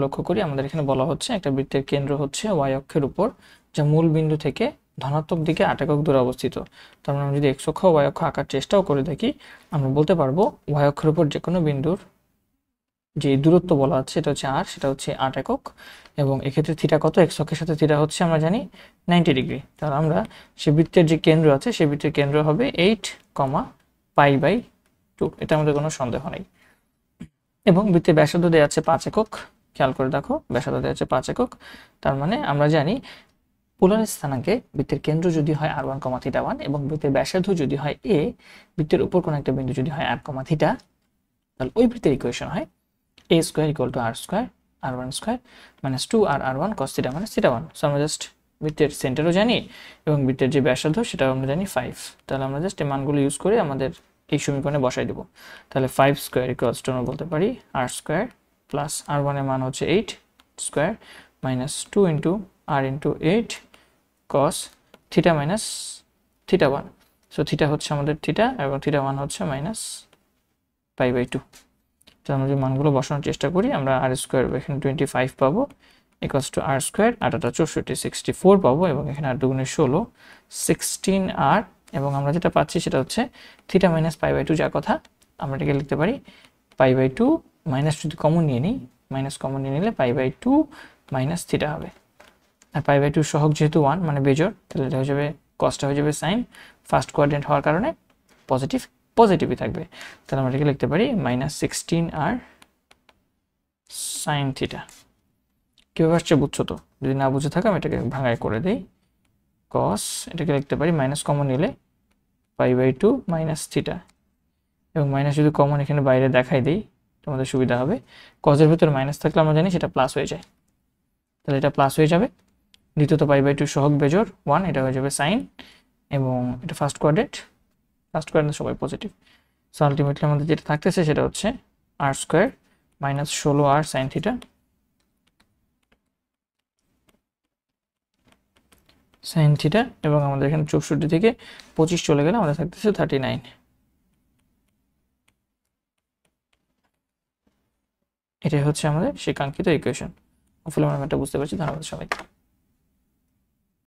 লক্ষ্য করি, আমাদের এখানে বলা হচ্ছে একটা বৃত্তের কেন্দ্র হচ্ছে y অক্ষের উপর, যা মূল বিন্দু থেকে ধনাত্মক দিকে 8 একক দূরে অবস্থিত। তার মানে আমরা যদি x অক্ষ y অক্ষ আঁকার চেষ্টাও করে দেখি, আমরা বলতে পারবো y অক্ষের উপর যে কোনো বিন্দুর যে দূরত্ব বলা হচ্ছে সেটা হচ্ছে r, সেটা হচ্ছে 8 একক, এবং এক্ষেত্রে থিটা কত, x অক্ষের সাথে থিটা হচ্ছে আমরা জানি 90 ডিগ্রি। তাহলে আমরা সে বৃত্তের যে কেন্দ্র আছে সেই বৃত্তের কেন্দ্র হবে 8, π/2, এটা আমাদের কোনো সন্দেহ নেই। এবং বৃত্তের ব্যাসার্ধ দেওয়া আছে 5 একক, খেয়াল করে দেখো ব্যাসার্ধ দেওয়া আছে 5 একক। তার মানে আমরা জানি পোলার স্থানাঙ্কে বৃত্তের কেন্দ্র যদি হয় r1, θ1 এবং বৃত্তের ব্যাসার্ধ যদি হয় a, বৃত্তের উপর কোন একটা বিন্দু যদি হয় r, θ, তাহলে ওই বৃত্তের ইকুয়েশন হয় a² = r² r1² - 2r1 cos θ - θ1। So আমরা জাস্ট বৃত্তের সেন্টারও জানি এবং বৃত্তের যে ব্যাসার্ধ সেটাও আমরা জানি 5। তাহলে আমরা জাস্ট এই মানগুলো ইউজ করে আমাদের এই সমীকরণে বসাই দেব। তাহলে 5² আমরা বলতে পারি r² প্লাস r1 এর মান হচ্ছে 8² - 2 r 8 cos θ - θ1। সো থিটা হচ্ছে আমাদের থিটা এবং θ1 হচ্ছে -π/2। তো আমরা যে মানগুলো বসানোর চেষ্টা করি, আমরা r² এখানে 25 পাবো, = r², 8 × 64 64 পাবো, এবং এখানে 8 × 2 = 16 16r, এবং আমরা যেটা পাচ্ছি সেটা হচ্ছে θ - π/2, যা কথা আমরা এটাকে লিখতে পারি π/2 মাইনাস, যদি কমন নিয়ে নিই, মাইনাস কমন নিয়ে নিলে π/2 - θ হবে। আর π/2 সহগ যেহেতু 1 মানে বেজোড়, তাহলে এটা হয়ে যাবে কসটা হয়ে যাবে সাইন, ফার্স্ট কোয়াড্রেন্ট হওয়ার কারণে পজিটিভই থাকবে। তাহলে আমরা এটাকে লিখতে পারি -16r sin θ। কিভাবে আসছে বুঝছো তো? যদি না বুঝে থাকো আমি এটাকে ভাঙায় করে দিই। cos, এটাকে লিখতে পারি মাইনাস কমন নিলে π/2 - θ, এবং মাইনাস যদি কমন এখানে বাইরে দেখাই দিই তোমাদের সুবিধা হবে। কজের ভিতরে মাইনাস থাকলে আমরা জানি সেটা প্লাস হয়ে যায়, তাহলে এটা প্লাস হয়ে যাবে। দ্বিতীয়ত π/2 সহগ বেজোড় 1, এটা হয়ে যাবে সাইন, এবং এটা ফার্স্ট কোয়াড্রেন্ট সবাই পজিটিভ। সো আলটিমেটলি আমাদের যেটা থাকতেছে সেটা হচ্ছে r² - 16r sin θ এবং আমাদের এখানে 64 থেকে 25 চলে গেলে আমাদের থাকতেছে 39। এটাই হচ্ছে আমাদের সেই কাঙ্ক্ষিত ইকুয়েশন। হোপফুলি আমরা এটা বুঝতে পারছি। ধন্যবাদ সবাইকে।